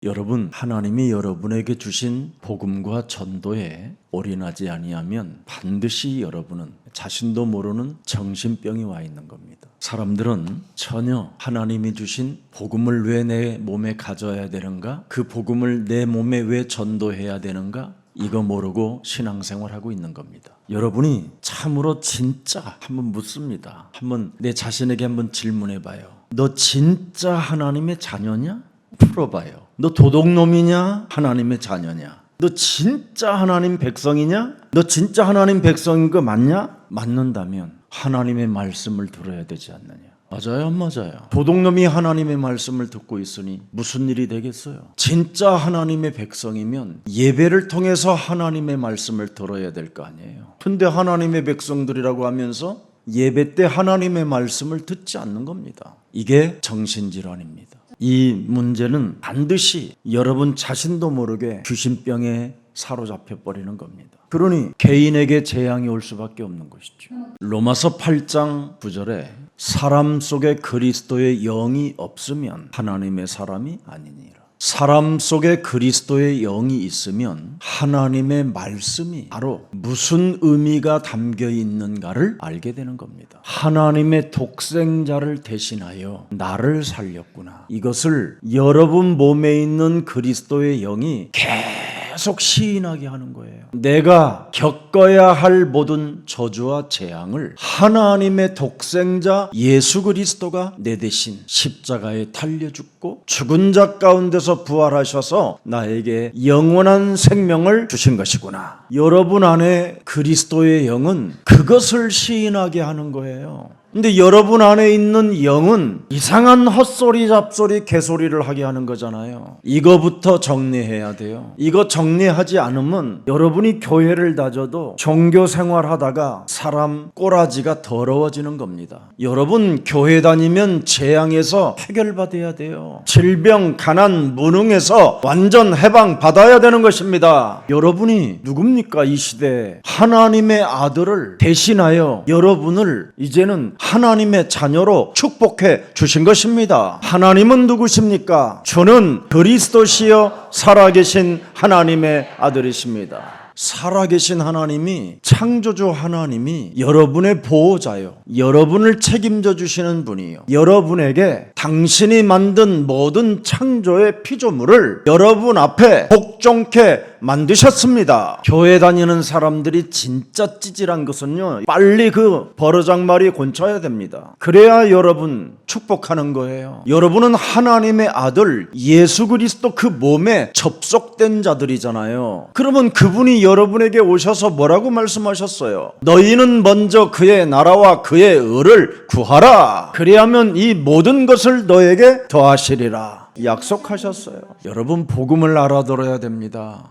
여러분, 하나님이 여러분에게 주신 복음과 전도에 올인하지 아니하면 반드시 여러분은 자신도 모르는 정신병이 와 있는 겁니다. 사람들은 전혀 하나님이 주신 복음을 왜 내 몸에 가져야 되는가? 그 복음을 내 몸에 왜 전도해야 되는가? 이거 모르고 신앙생활하고 있는 겁니다. 여러분이 참으로 진짜 한번 묻습니다. 한번 내 자신에게 한번 질문해봐요. 너 진짜 하나님의 자녀냐? 풀어봐요. 너 도둑놈이냐? 하나님의 자녀냐? 너 진짜 하나님 백성이냐? 너 진짜 하나님 백성인 거 맞냐? 맞는다면 하나님의 말씀을 들어야 되지 않느냐? 맞아요, 안 맞아요? 도둑놈이 하나님의 말씀을 듣고 있으니 무슨 일이 되겠어요? 진짜 하나님의 백성이면 예배를 통해서 하나님의 말씀을 들어야 될 거 아니에요. 근데 하나님의 백성들이라고 하면서 예배 때 하나님의 말씀을 듣지 않는 겁니다. 이게 정신질환입니다. 이 문제는 반드시 여러분 자신도 모르게 귀신병에 사로잡혀 버리는 겁니다. 그러니 개인에게 재앙이 올 수밖에 없는 것이죠. 로마서 8장 9절에 사람 속에 그리스도의 영이 없으면 하나님의 사람이 아니니라. 사람 속에 그리스도의 영이 있으면 하나님의 말씀이 바로 무슨 의미가 담겨 있는가를 알게 되는 겁니다. 하나님의 독생자를 대신하여 나를 살렸구나. 이것을 여러분 몸에 있는 그리스도의 영이 계속 시인하게 하는 거예요. 내가 겪어야 할 모든 저주와 재앙을 하나님의 독생자 예수 그리스도가 내 대신 십자가에 달려 죽고 죽은 자 가운데서 부활하셔서 나에게 영원한 생명을 주신 것이구나. 여러분 안에 그리스도의 영은 그것을 시인하게 하는 거예요. 근데 여러분 안에 있는 영은 이상한 헛소리 잡소리 개소리를 하게 하는 거잖아요. 이거부터 정리해야 돼요. 이거 정리하지 않으면 여러분이 교회를 다져도 종교 생활하다가 사람 꼬라지가 더러워지는 겁니다. 여러분 교회 다니면 재앙에서 해결받아야 돼요. 질병, 가난, 무능에서 완전 해방 받아야 되는 것입니다. 여러분이 누굽니까? 이 시대에 하나님의 아들을 대신하여 여러분을 이제는 하나님의 자녀로 축복해 주신 것입니다. 하나님은 누구십니까? 주는 그리스도시여 살아계신 하나님의 아들이십니다. 살아계신 하나님이, 창조주 하나님이 여러분의 보호자요, 여러분을 책임져 주시는 분이요, 여러분에게 당신이 만든 모든 창조의 피조물을 여러분 앞에 복종케 만드셨습니다. 교회 다니는 사람들이 진짜 찌질한 것은요, 빨리 그 버르장말이 곤쳐야 됩니다. 그래야 여러분 축복하는 거예요. 여러분은 하나님의 아들 예수 그리스도 그 몸에 접속된 자들이잖아요. 그러면 그분이 여러분에게 오셔서 뭐라고 말씀하셨어요? 너희는 먼저 그의 나라와 그의 의를 구하라. 그리하면 이 모든 것을 너에게 더하시리라. 약속하셨어요. 여러분 복음을 알아들어야 됩니다.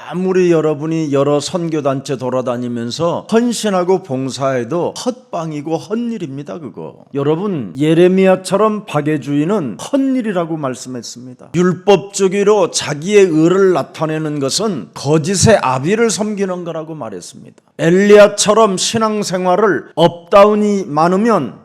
아무리 여러분이 여러 선교단체 돌아다니면서 헌신하고 봉사해도 헛방이고 헛일입니다. 그거 여러분 예레미야처럼 박해주의는 헛일이라고 말씀했습니다. 율법주의로 자기의 의를 나타내는 것은 거짓의 아비를 섬기는 거라고 말했습니다. 엘리야처럼 신앙생활을 업다운이 많으면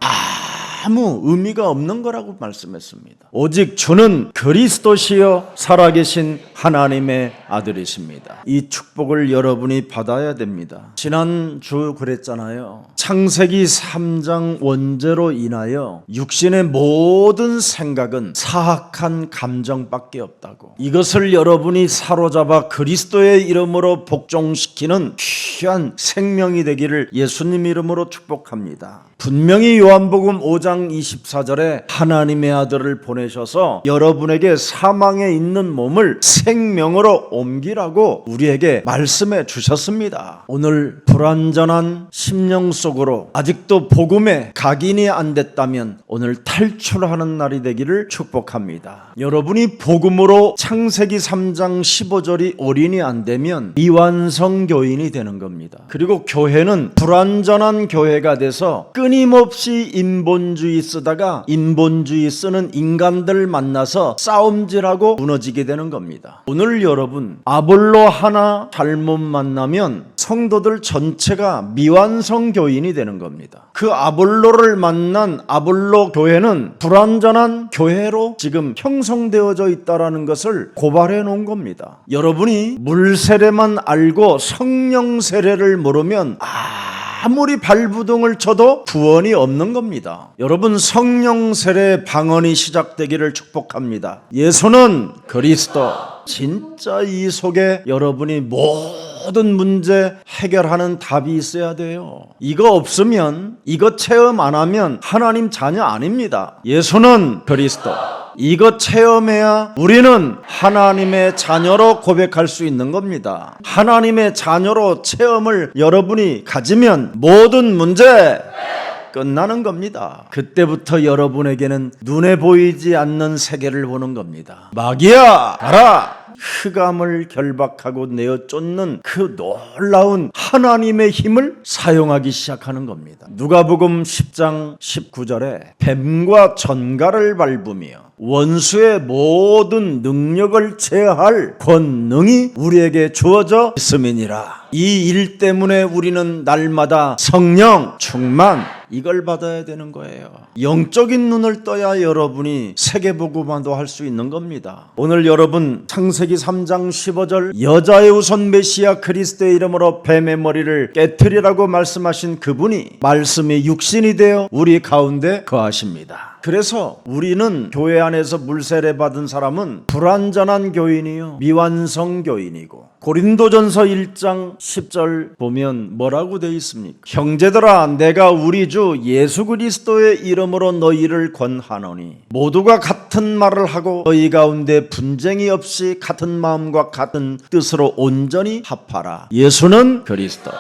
아무 의미가 없는 거라고 말씀했습니다. 오직 주는 그리스도시여 살아계신 하나님의 아들이십니다. 이 축복을 여러분이 받아야 됩니다. 지난주 그랬잖아요. 창세기 3장 원죄로 인하여 육신의 모든 생각은 사악한 감정밖에 없다고. 이것을 여러분이 사로잡아 그리스도의 이름으로 복종시키는 귀한 생명이 되기를 예수님 이름으로 축복합니다. 분명히 요한복음 5장 24절에 하나님의 아들을 보내셔서 여러분에게 사망에 있는 몸을 생명으로 옮기라고 우리에게 말씀해 주셨습니다. 오늘 불완전한 심령 속으로 아직도 복음에 각인이 안 됐다면 오늘 탈출하는 날이 되기를 축복합니다. 여러분이 복음으로 창세기 3장 15절이 올인이 안 되면 미완성 교인이 되는 겁니다. 그리고 교회는 불완전한 교회가 돼서 끊임없이 인본주의 쓰다가 인본주의 쓰는 인간들 만나서 싸움질하고 무너지게 되는 겁니다. 오늘 여러분 아볼로 하나 잘못 만나면 성도들 전체가 미완성 교인이 되는 겁니다. 그 아볼로를 만난 아볼로 교회는 불완전한 교회로 지금 형성되어져 있다는 것을 고발해 놓은 겁니다. 여러분이 물 세례만 알고 성령 세례를 모르면 아무리 발부둥을 쳐도 구원이 없는 겁니다. 여러분 성령 세례 방언이 시작되기를 축복합니다. 예수는 그리스도. 진짜 이 속에 여러분이 모든 문제 해결하는 답이 있어야 돼요. 이거 없으면, 이거 체험 안 하면 하나님 자녀 아닙니다. 예수는 그리스도. 이것 체험해야 우리는 하나님의 자녀로 고백할 수 있는 겁니다. 하나님의 자녀로 체험을 여러분이 가지면 모든 문제 끝나는 겁니다. 그때부터 여러분에게는 눈에 보이지 않는 세계를 보는 겁니다. 마귀야 가라! 흑암을 결박하고 내어 쫓는 그 놀라운 하나님의 힘을 사용하기 시작하는 겁니다. 누가복음 10장 19절에 뱀과 전갈을 밟으며 원수의 모든 능력을 제어할 권능이 우리에게 주어져 있음이니라. 이 일 때문에 우리는 날마다 성령 충만 이걸 받아야 되는 거예요. 영적인 눈을 떠야 여러분이 세계복음화도 할 수 있는 겁니다. 오늘 여러분 창세기 3장 15절 여자의 우선 메시아 그리스도의 이름으로 뱀의 머리를 깨트리라고 말씀하신 그분이 말씀이 육신이 되어 우리 가운데 거하십니다. 그래서 우리는 교회 안에서 물세례 받은 사람은 불완전한 교인이요 미완성 교인이고, 고린도전서 1장 10절 보면 뭐라고 되어 있습니까? 형제들아 내가 우리 주 예수 그리스도의 이름으로 너희를 권하노니 모두가 같은 말을 하고 너희 가운데 분쟁이 없이 같은 마음과 같은 뜻으로 온전히 합하라. 예수는 그리스도.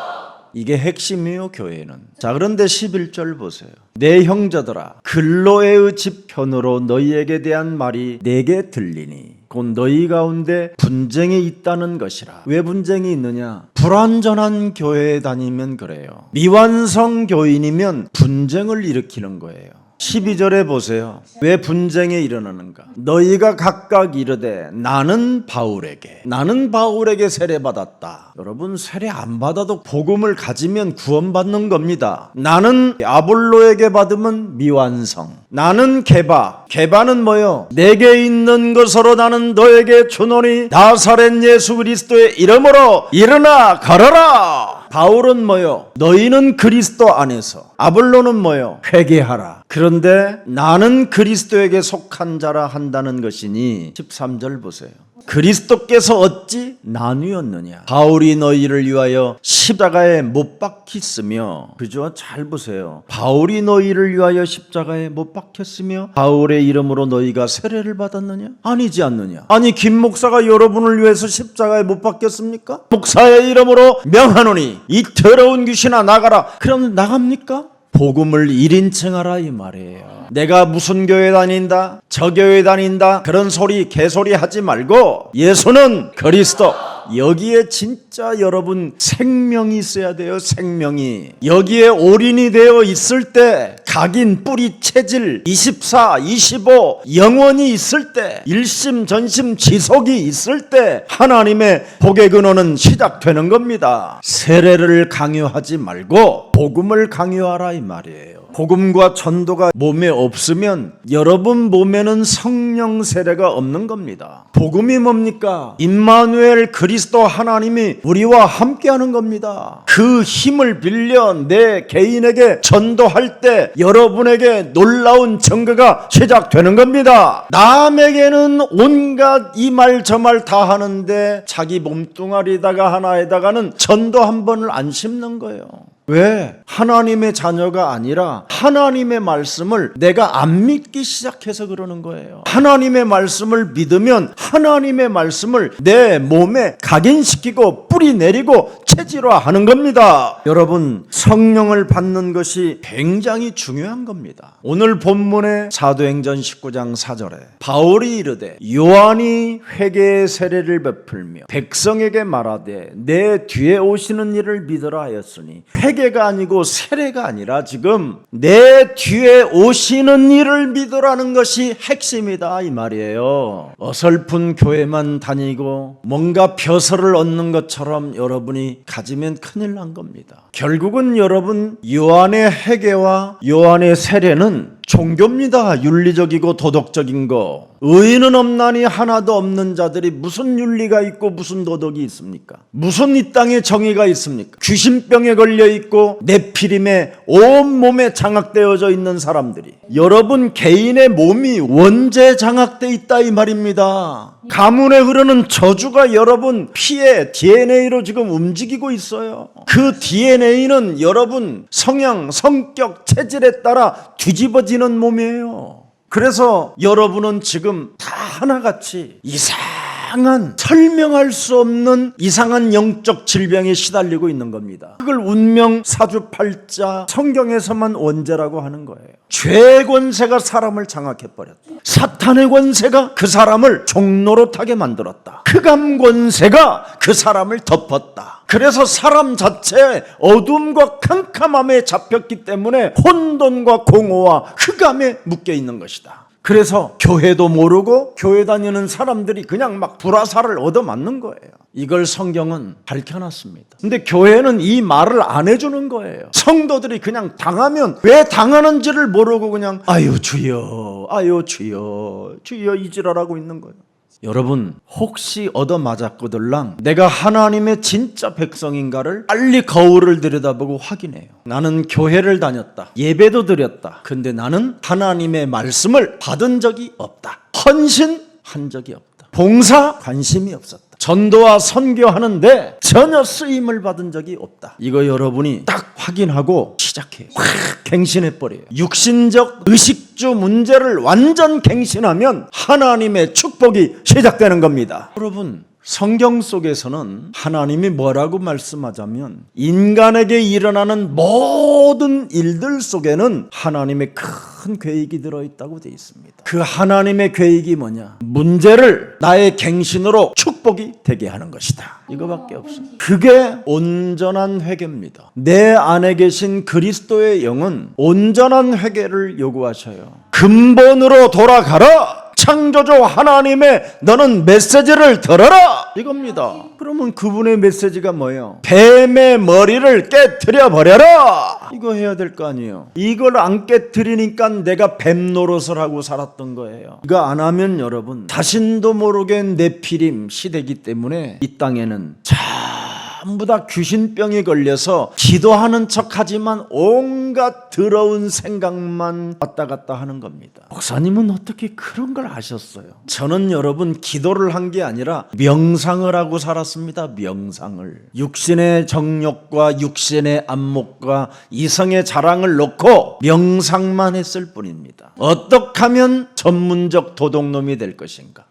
이게 핵심이에요, 교회는. 자, 그런데 11절 보세요. 내 형제들아 글로에의 집편으로 너희에게 대한 말이 내게 들리니 곧 너희 가운데 분쟁이 있다는 것이라. 왜 분쟁이 있느냐? 불완전한 교회에 다니면 그래요. 미완성 교인이면 분쟁을 일으키는 거예요. 12절에 보세요. 왜 분쟁이 일어나는가? 너희가 각각 이르되 나는 바울에게 세례받았다. 여러분 세례 안 받아도 복음을 가지면 구원받는 겁니다. 나는 아볼로에게 받으면 미완성. 나는 게바는 뭐요? 내게 있는 것으로 나는 너에게 주노니 나사렛 예수 그리스도의 이름으로 일어나 걸어라. 바울은 뭐요? 너희는 그리스도 안에서. 아볼로는 뭐요? 회개하라. 그런데 나는 그리스도에게 속한 자라 한다는 것이니 13절 보세요. 그리스도께서 어찌 나뉘었느냐? 바울이 너희를 위하여 십자가에 못 박혔으며, 그죠? 잘 보세요. 바울이 너희를 위하여 십자가에 못 박혔으며 바울의 이름으로 너희가 세례를 받았느냐? 아니지 않느냐? 아니 김 목사가 여러분을 위해서 십자가에 못 박혔습니까? 목사의 이름으로 명하노니 이 더러운 귀신아 나가라. 그럼 나갑니까? 복음을 1인칭하라 이 말이에요. 내가 무슨 교회 다닌다, 저 교회 다닌다 그런 소리 개소리 하지 말고 예수는 그리스도. 여기에 진짜 여러분 생명이 있어야 돼요. 생명이 여기에 올인이 되어 있을 때, 각인 뿌리 체질 24, 25 영원히 있을 때, 일심 전심 지속이 있을 때 하나님의 복의 근원은 시작되는 겁니다. 세례를 강요하지 말고 복음을 강요하라 이 말이에요. 복음과 전도가 몸에 없으면 여러분 몸에는 성령 세례가 없는 겁니다. 복음이 뭡니까? 임마누엘 그리스도 하나님이 우리와 함께하는 겁니다. 그 힘을 빌려 내 개인에게 전도할 때 여러분에게 놀라운 증거가 시작되는 겁니다. 남에게는 온갖 이 말 저 말 다 하는데 자기 몸뚱아리다가 하나에다가는 전도 한 번을 안 심는 거예요. 왜? 하나님의 자녀가 아니라 하나님의 말씀을 내가 안 믿기 시작해서 그러는 거예요. 하나님의 말씀을 믿으면 하나님의 말씀을 내 몸에 각인시키고 뿌리 내리고 체질화하는 겁니다. 여러분 성령을 받는 것이 굉장히 중요한 겁니다. 오늘 본문의 사도행전 19장 4절에 바울이 이르되 요한이 회개의 세례를 베풀며 백성에게 말하되 내 뒤에 오시는 이를 믿으라 하였으니 회개가 아니고 세례가 아니라 지금 내 뒤에 오시는 이를 믿으라는 것이 핵심이다 이 말이에요. 어설픈 교회만 다니고 뭔가 벼슬을 얻는 것처럼 여러분이 가지면 큰일 난 겁니다. 결국은 여러분 요한의 회개와 요한의 세례는 종교입니다. 윤리적이고 도덕적인 거. 의인은 없나니 하나도 없는 자들이 무슨 윤리가 있고 무슨 도덕이 있습니까? 무슨 이 땅에 정의가 있습니까? 귀신병에 걸려 있고 네피림에 온몸에 장악되어져 있는 사람들이, 여러분 개인의 몸이 원죄 장악돼 있다 이 말입니다. 가문에 흐르는 저주가 여러분 피의 DNA로 지금 움직이고 있어요. 그 DNA는 여러분 성향, 성격, 체질에 따라 뒤집어지는 몸이에요. 그래서 여러분은 지금 다 하나같이 이상한, 설명할 수 없는 이상한 영적 질병에 시달리고 있는 겁니다. 그걸 운명 사주팔자 성경에서만 원죄라고 하는 거예요. 죄의 권세가 사람을 장악해버렸다. 사탄의 권세가 그 사람을 종노릇하게 만들었다. 흑암 권세가 그 사람을 덮었다. 그래서 사람 자체의 어둠과 캄캄함에 잡혔기 때문에 혼돈과 공허와 흑암에 묶여 있는 것이다. 그래서 교회도 모르고 교회 다니는 사람들이 그냥 막 불화살을 얻어맞는 거예요. 이걸 성경은 밝혀놨습니다. 근데 교회는 이 말을 안 해주는 거예요. 성도들이 그냥 당하면 왜 당하는지를 모르고 그냥 아유 주여, 아유 주여, 주여 이 지랄하고 있는 거예요. 여러분 혹시 얻어맞았거들랑 내가 하나님의 진짜 백성인가를 빨리 거울을 들여다보고 확인해요. 나는 교회를 다녔다, 예배도 드렸다, 근데 나는 하나님의 말씀을 받은 적이 없다, 헌신한 적이 없다, 봉사 관심이 없었다, 전도와 선교하는데 전혀 쓰임을 받은 적이 없다. 이거 여러분이 딱 확인하고 시작해요. 확 갱신해버려요. 육신적 의식주 문제를 완전 갱신하면 하나님의 축복이 시작되는 겁니다. 여러분 성경 속에서는 하나님이 뭐라고 말씀하자면 인간에게 일어나는 모든 일들 속에는 하나님의 큰 계획이 들어있다고 되어 있습니다. 그 하나님의 계획이 뭐냐? 문제를 나의 갱신으로 축복이 되게 하는 것이다. 이거밖에 없습니다. 그게 온전한 회개입니다. 내 안에 계신 그리스도의 영은 온전한 회개를 요구하셔요. 근본으로 돌아가라. 창조주 하나님의 너는 메시지를 들어라 이겁니다. 그러면 그분의 메시지가 뭐예요? 뱀의 머리를 깨트려 버려라 이거 해야 될 거 아니에요. 이걸 안 깨트리니까 내가 뱀 노릇을 하고 살았던 거예요. 이거 안 하면 여러분 자신도 모르게 네피림 시대이기 때문에 이 땅에는 전부 다 귀신병에 걸려서 기도하는 척하지만 온갖 더러운 생각만 왔다 갔다 하는 겁니다. 목사님은 어떻게 그런 걸 아셨어요? 저는 여러분 기도를 한 게 아니라 명상을 하고 살았습니다. 명상을. 육신의 정욕과 육신의 안목과 이성의 자랑을 놓고 명상만 했을 뿐입니다. 어떻게 하면 전문적 도둑놈이 될 것인가?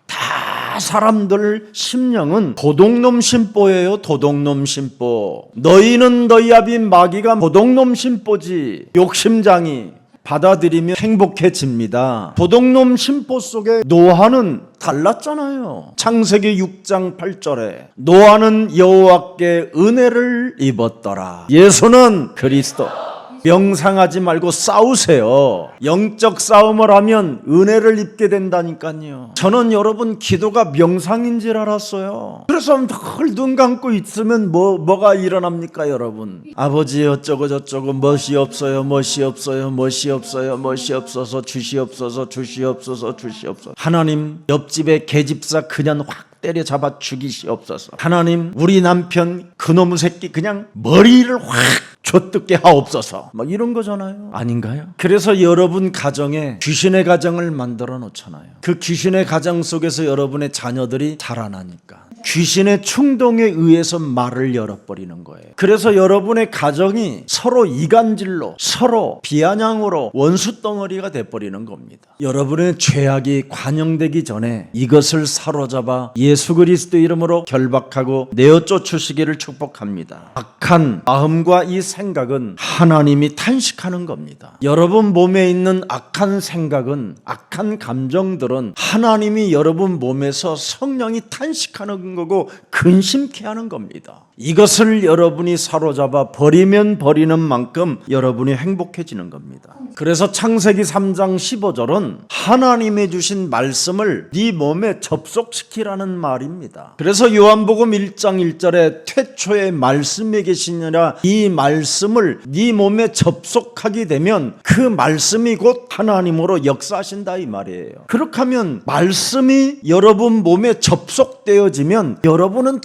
사람들 심령은 도둑놈 심보예요. 도둑놈 심보. 너희는 너희 아비 마귀가 도둑놈 심보지. 욕심장이 받아들이면 행복해집니다. 도둑놈 심보 속에 노아는 달랐잖아요. 창세기 6장 8절에 노아는 여호와께 은혜를 입었더라. 예수는 그리스도. 명상하지 말고 싸우세요. 영적 싸움을 하면 은혜를 입게 된다니까요. 저는 여러분 기도가 명상인 줄 알았어요. 그래서 늘 눈 감고 있으면 뭐가 일어납니까 여러분? 아버지 어쩌고 저쩌고 멋이 없어요, 멋이 없어요, 멋이 없어요, 멋이 없어서 주시옵소서, 주시옵소서, 주시옵소서. 하나님 옆집에 계집사 그냥 확 때려잡아 죽이시옵소서. 하나님 우리 남편 그놈의 새끼 그냥 머리를 확 좆뜯게 하옵소서. 막 이런 거잖아요. 아닌가요? 그래서 여러분 가정에 귀신의 가정을 만들어 놓잖아요. 그 귀신의 가정 속에서 여러분의 자녀들이 자라나니까 귀신의 충동에 의해서 말을 열어버리는 거예요. 그래서 여러분의 가정이 서로 이간질로, 서로 비아냥으로 원수 덩어리가 돼버리는 겁니다. 여러분의 죄악이 관영되기 전에 이것을 사로잡아 예수 그리스도 이름으로 결박하고 내어 쫓으시기를 축복합니다. 악한 마음과 이 생각은 하나님이 탄식하는 겁니다. 여러분 몸에 있는 악한 생각은, 악한 감정들은 하나님이 여러분 몸에서 성령이 탄식하는 하는 거고 근심케 하는 겁니다. 이것을 여러분이 사로잡아 버리면 버리는 만큼 여러분이 행복해지는 겁니다. 그래서 창세기 3장 15절은 하나님이 주신 말씀을 네 몸에 접속시키라는 말입니다. 그래서 요한복음 1장 1절에 태초에 말씀이 계시니라 이 말씀을 네 몸에 접속하게 되면 그 말씀이 곧 하나님으로 역사하신다 이 말이에요. 그렇게 하면 말씀이 여러분 몸에 접속되어지면 여러분은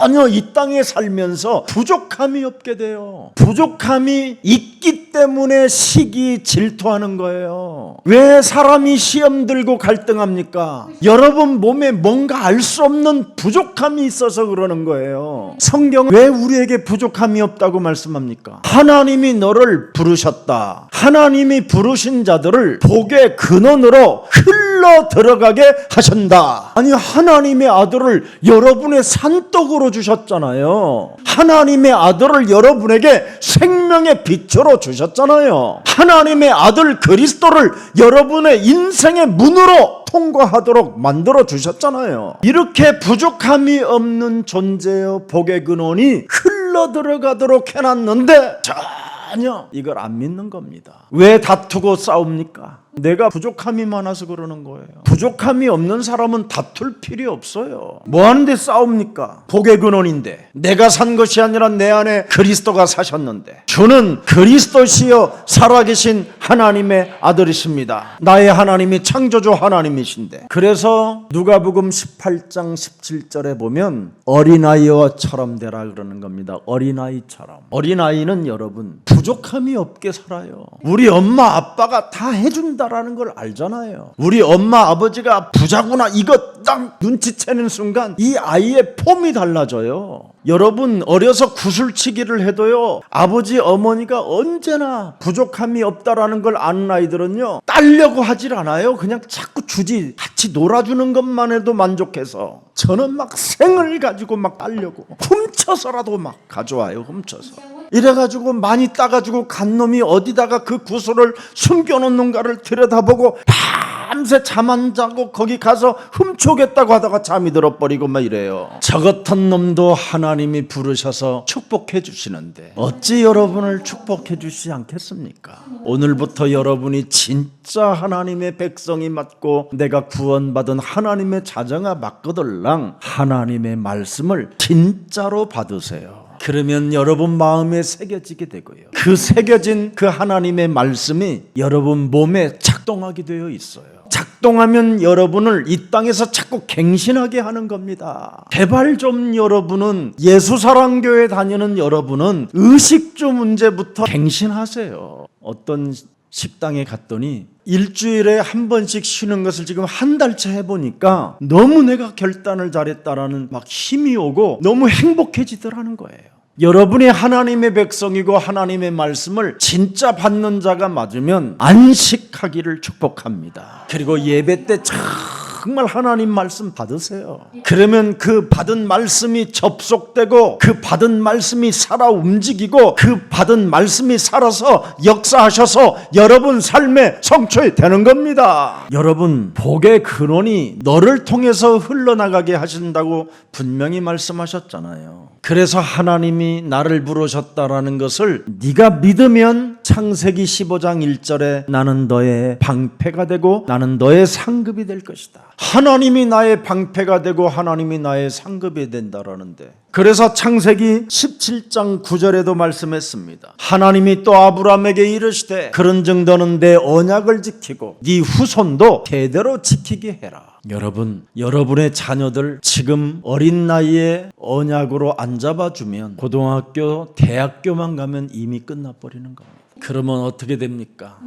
전혀 이 땅에 살면서 부족함이 없게 돼요. 부족함이 있기 때문에 시기 질투하는 거예요. 왜 사람이 시험 들고 갈등합니까? 여러분 몸에 뭔가 알 수 없는 부족함이 있어서 그러는 거예요. 성경은 왜 우리에게 부족함이 없다고 말씀합니까? 하나님이 너를 부르셨다. 하나님이 부르신 자들을 복의 근원으로 흘러 들어가게 하신다. 아니 하나님의 아들을 여러분의 산떡으로 주셨잖아요. 하나님의 아들을 여러분에게 생명의 빛으로 주셨잖아요. 하나님의 아들 그리스도를 여러분의 인생의 문으로 통과하도록 만들어 주셨잖아요. 이렇게 부족함이 없는 존재여 복의 근원이 흘러 들어가도록 해놨는데 전혀 이걸 안 믿는 겁니다. 왜 다투고 싸웁니까? 내가 부족함이 많아서 그러는 거예요. 부족함이 없는 사람은 다툴 필요 없어요. 뭐 하는데 싸웁니까? 복의 근원인데 내가 산 것이 아니라 내 안에 그리스도가 사셨는데 주는 그리스도시여 살아계신 하나님의 아들이십니다. 나의 하나님이 창조주 하나님이신데 그래서 누가복음 18장 17절에 보면 어린아이처럼 되라 그러는 겁니다. 어린아이처럼. 어린아이는 여러분 부족함이 없게 살아요. 우리 엄마 아빠가 다 해준다라는 걸 알잖아요. 우리 엄마 아버지가 부자구나 이거 딱 눈치채는 순간 이 아이의 폼이 달라져요. 여러분 어려서 구슬치기를 해도요 아버지 어머니가 언제나 부족함이 없다라는 걸 아는 아이들은요 따려고 하질 않아요. 그냥 자꾸 주지. 같이 놀아주는 것만 해도 만족해서. 저는 막 생을 가지고 막 따려고 훔쳐서라도 막 가져와요. 훔쳐서. 이래가지고 많이 따가지고 간 놈이 어디다가 그 구슬을 숨겨놓는가를 들여다보고 밤새 잠 안 자고 거기 가서 훔쳐오겠다고 하다가 잠이 들어버리고 막 이래요. 저 같은 놈도 하나님이 부르셔서 축복해 주시는데 어찌 여러분을 축복해 주시지 않겠습니까? 오늘부터 여러분이 진짜 하나님의 백성이 맞고 내가 구원받은 하나님의 자녀가 맞거들랑 하나님의 말씀을 진짜로 받으세요. 그러면 여러분 마음에 새겨지게 되고요. 그 새겨진 그 하나님의 말씀이 여러분 몸에 작동하게 되어 있어요. 작동하면 여러분을 이 땅에서 자꾸 갱신하게 하는 겁니다. 제발 좀 여러분은 예수사랑교회 다니는 여러분은 의식주 문제부터 갱신하세요. 어떤 식당에 갔더니 일주일에 한 번씩 쉬는 것을 지금 한 달째 해보니까 너무 내가 결단을 잘했다라는 막 힘이 오고 너무 행복해지더라는 거예요. 여러분이 하나님의 백성이고 하나님의 말씀을 진짜 받는 자가 맞으면 안식하기를 축복합니다. 그리고 예배 때 정말 하나님 말씀 받으세요. 그러면 그 받은 말씀이 접속되고 그 받은 말씀이 살아 움직이고 그 받은 말씀이 살아서 역사하셔서 여러분 삶의 성취이 되는 겁니다. 여러분 복의 근원이 너를 통해서 흘러나가게 하신다고 분명히 말씀하셨잖아요. 그래서 하나님이 나를 부르셨다라는 것을 네가 믿으면 창세기 15장 1절에 나는 너의 방패가 되고 나는 너의 상급이 될 것이다. 하나님이 나의 방패가 되고 하나님이 나의 상급이 된다라는데 그래서 창세기 17장 9절에도 말씀했습니다. 하나님이 또 아브라함에게 이르시되 그런즉 너는 내 언약을 지키고 네 후손도 대대로 지키게 해라. 여러분, 여러분의 자녀들 지금 어린 나이에 언약으로 안 잡아주면 고등학교, 대학교만 가면 이미 끝나버리는 겁니다. 그러면 어떻게 됩니까?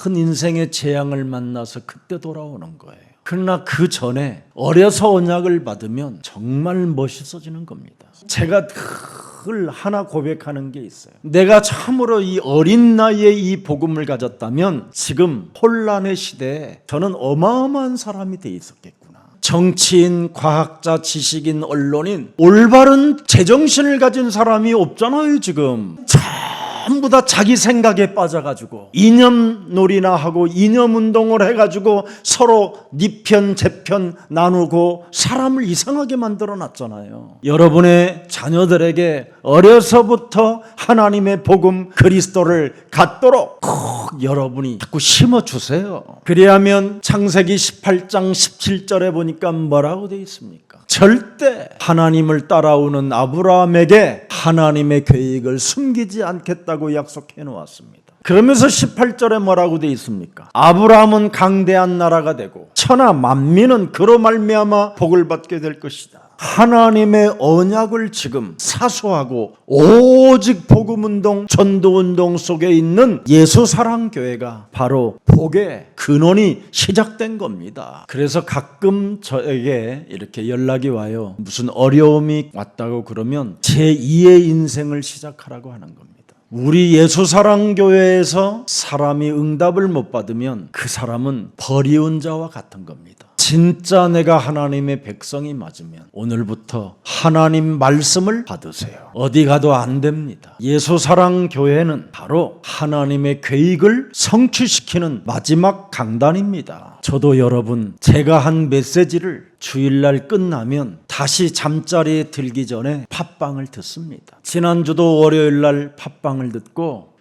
큰 인생의 재앙을 만나서 그때 돌아오는 거예요. 그러나 그 전에 어려서 언약을 받으면 정말 멋있어지는 겁니다. 제가 늘 하나 고백하는 게 있어요. 내가 참으로 이 어린 나이에 이 복음을 가졌다면 지금 혼란의 시대에 저는 어마어마한 사람이 돼 있었겠구나. 정치인, 과학자, 지식인, 언론인 올바른 제정신을 가진 사람이 없잖아요. 지금 전부 다 자기 생각에 빠져가지고 이념놀이나 하고 이념운동을 해가지고 서로 네 편, 제 편 나누고 사람을 이상하게 만들어 놨잖아요. 여러분의 자녀들에게 어려서부터 하나님의 복음 그리스도를 갖도록 꼭 여러분이 자꾸 심어주세요. 그래야면 창세기 18장 17절에 보니까 뭐라고 되어 있습니까? 절대 하나님을 따라오는 아브라함에게 하나님의 계획을 숨기지 않겠다고 약속해 놓았습니다. 그러면서 18절에 뭐라고 되어 있습니까? 아브라함은 강대한 나라가 되고 천하 만민은 그로 말미암아 복을 받게 될 것이다. 하나님의 언약을 지금 사수하고 오직 복음운동, 전도운동 속에 있는 예수사랑교회가 바로 복의 근원이 시작된 겁니다. 그래서 가끔 저에게 이렇게 연락이 와요. 무슨 어려움이 왔다고 그러면 제2의 인생을 시작하라고 하는 겁니다. 우리 예수사랑교회에서 사람이 응답을 못 받으면 그 사람은 버리운 자와 같은 겁니다. 진짜 내가 하나님의 백성이 맞으면 오늘부터 하나님 말씀을 받으세요. 어디 가도 안 됩니다. 예수사랑교회는 바로 하나님의 계획을 성취시키는 마지막 강단입니다. 저도 여러분, 제가 한 메시지를 주일날 끝나면 다시 잠자리에 들기 전에 팟빵을 듣습니다. 지난주도 월요일날 팟빵을 듣고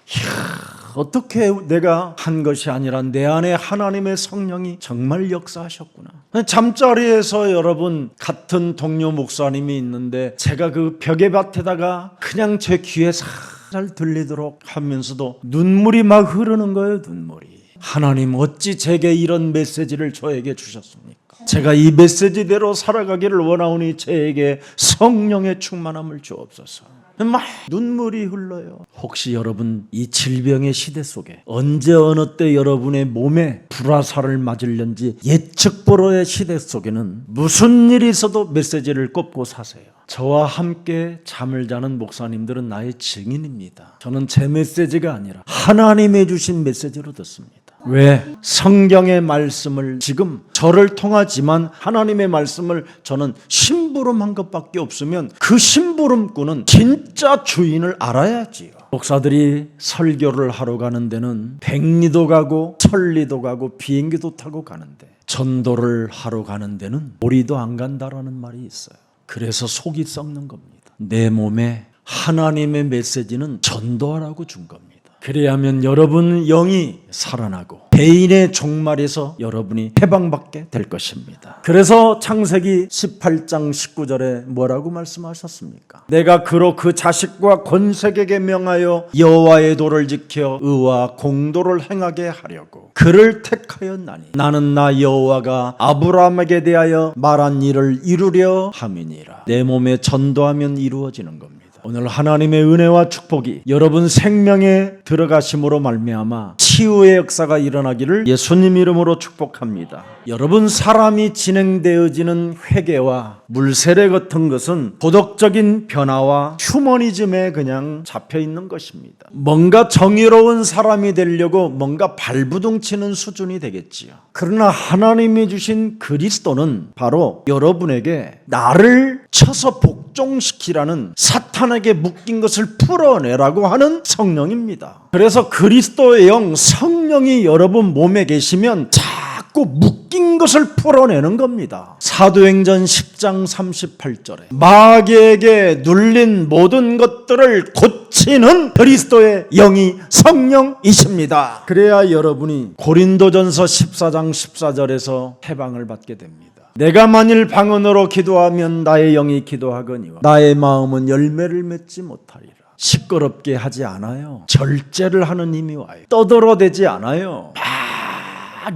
어떻게 내가 한 것이 아니라 내 안에 하나님의 성령이 정말 역사하셨구나. 잠자리에서 여러분, 같은 동료 목사님이 있는데 제가 그 벽에밭에다가 그냥 제 귀에 살살 들리도록 하면서도 눈물이 막 흐르는 거예요. 눈물이. 하나님, 어찌 제게 이런 메시지를 저에게 주셨습니까? 제가 이 메시지대로 살아가기를 원하오니 저에게 성령의 충만함을 주옵소서. 막 눈물이 흘러요. 혹시 여러분, 이 질병의 시대 속에 언제 어느 때 여러분의 몸에 불화살을 맞을는지 예측 불허의 시대 속에는 무슨 일이 있어도 메시지를 꼽고 사세요. 저와 함께 잠을 자는 목사님들은 나의 증인입니다. 저는 제 메시지가 아니라 하나님이 주신 메시지로 듣습니다. 왜? 성경의 말씀을 지금 저를 통하지만 하나님의 말씀을 저는 심부름한 것밖에 없으면 그 심부름꾼은 진짜 주인을 알아야지요. 목사들이 설교를 하러 가는 데는 백리도 가고 천리도 가고 비행기도 타고 가는데 전도를 하러 가는 데는 오리도 안 간다라는 말이 있어요. 그래서 속이 썩는 겁니다. 내 몸에 하나님의 메시지는 전도하라고 준 겁니다. 그래야면 여러분 영이 살아나고 개인의 종말에서 여러분이 해방받게 될 것입니다. 그래서 창세기 18장 19절에 뭐라고 말씀하셨습니까? 내가 그로 그 자식과 권색에게 명하여 여호와의 도를 지켜 의와 공도를 행하게 하려고 그를 택하였나니 나는 나 여호와가 아브라함에게 대하여 말한 일을 이루려 함이니라. 내 몸에 전도하면 이루어지는 겁니다. 오늘 하나님의 은혜와 축복이 여러분 생명에 들어가심으로 말미암아 치유의 역사가 일어나기를 예수님 이름으로 축복합니다. 여러분, 사람이 진행되어지는 회개와 물세례 같은 것은 도덕적인 변화와 휴머니즘에 그냥 잡혀 있는 것입니다. 뭔가 정의로운 사람이 되려고 뭔가 발부둥치는 수준이 되겠지요. 그러나 하나님이 주신 그리스도는 바로 여러분에게 나를 쳐서 복종시키라는 사탄에게 묶인 것을 풀어내라고 하는 성령입니다. 그래서 그리스도의 영, 성령이 여러분 몸에 계시면 자꾸 묶인 것을 풀어내는 겁니다. 사도행전 10장 38절에 마귀에게 눌린 모든 것들을 고치는 그리스도의 영이 성령이십니다. 그래야 여러분이 고린도전서 14장 14절에서 해방을 받게 됩니다. 내가 만일 방언으로 기도하면 나의 영이 기도하거니와 나의 마음은 열매를 맺지 못하리라. 시끄럽게 하지 않아요. 절제를 하는 힘이 와요. 떠들어대지 않아요.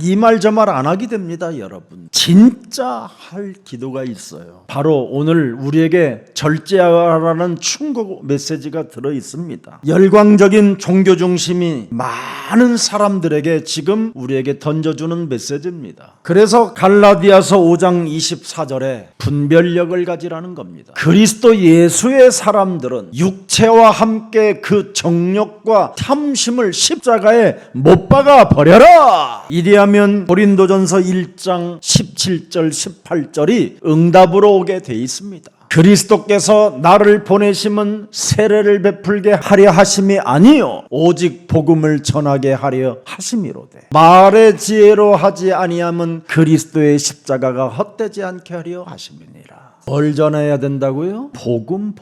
이 말 저 말 안 하게 됩니다. 여러분, 진짜 할 기도가 있어요. 바로 오늘 우리에게 절제하라는 충고 메시지가 들어 있습니다. 열광적인 종교 중심이 많은 사람들에게 지금 우리에게 던져주는 메시지입니다. 그래서 갈라디아서 5장 24절에 분별력을 가지라는 겁니다. 그리스도 예수의 사람들은 육체와 함께 그 정욕과 탐심을 십자가에 못 박아 버려라. 이리하면 고린도전서 1장 17절 18절이 응답으로 오게 돼 있습니다. 그리스도께서 나를 보내심은 세례를 베풀게 하려 하심이 아니요 오직 복음을 전하게 하려 하심이로되 말의 지혜로 하지 아니함은 그리스도의 십자가가 헛되지 않게 하려 하심이니라. 뭘 전해야 된다고요? 복음.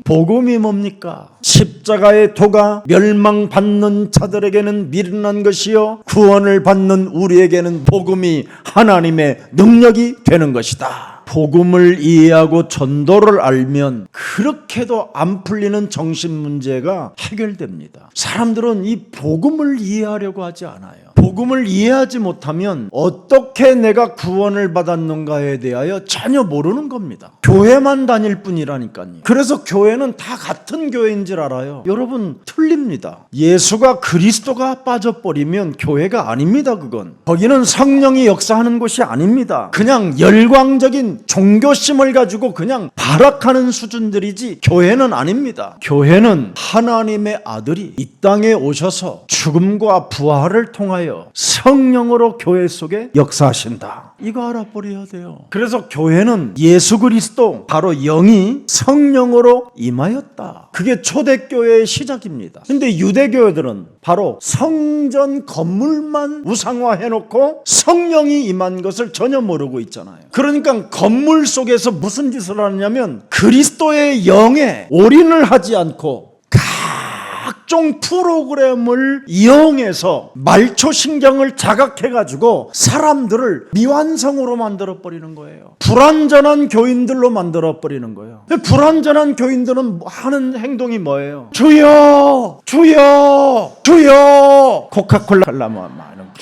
복음이 뭡니까? 십자가의 도가 멸망받는 자들에게는 미련한 것이요 구원을 받는 우리에게는 복음이 하나님의 능력이 되는 것이다. 복음을 이해하고 전도를 알면 그렇게도 안 풀리는 정신 문제가 해결됩니다. 사람들은 이 복음을 이해하려고 하지 않아요. 복음을 이해하지 못하면 어떻게 내가 구원을 받았는가에 대하여 전혀 모르는 겁니다. 교회만 다닐 뿐이라니까요. 그래서 교회는 다 같은 교회인 줄 알아요. 여러분 틀립니다. 예수가 그리스도가 빠져버리면 교회가 아닙니다. 그건 거기는 성령이 역사하는 곳이 아닙니다. 그냥 열광적인 종교심을 가지고 그냥 발악하는 수준들이지 교회는 아닙니다. 교회는 하나님의 아들이 이 땅에 오셔서 죽음과 부활을 통하여 성령으로 교회 속에 역사하신다. 이거 알아버려야 돼요. 그래서 교회는 예수 그리스도 바로 영이 성령으로 임하였다. 그게 초대교회의 시작입니다. 근데 유대교회들은 바로 성전 건물만 우상화해놓고 성령이 임한 것을 전혀 모르고 있잖아요. 그러니까 건물 속에서 무슨 짓을 하느냐면 그리스도의 영에 올인을 하지 않고 각종 프로그램을 이용해서 말초신경을 자각해가지고 사람들을 미완성으로 만들어버리는 거예요. 불완전한 교인들로 만들어버리는 거예요. 불완전한 교인들은 하는 행동이 뭐예요? 주여 코카콜라 이런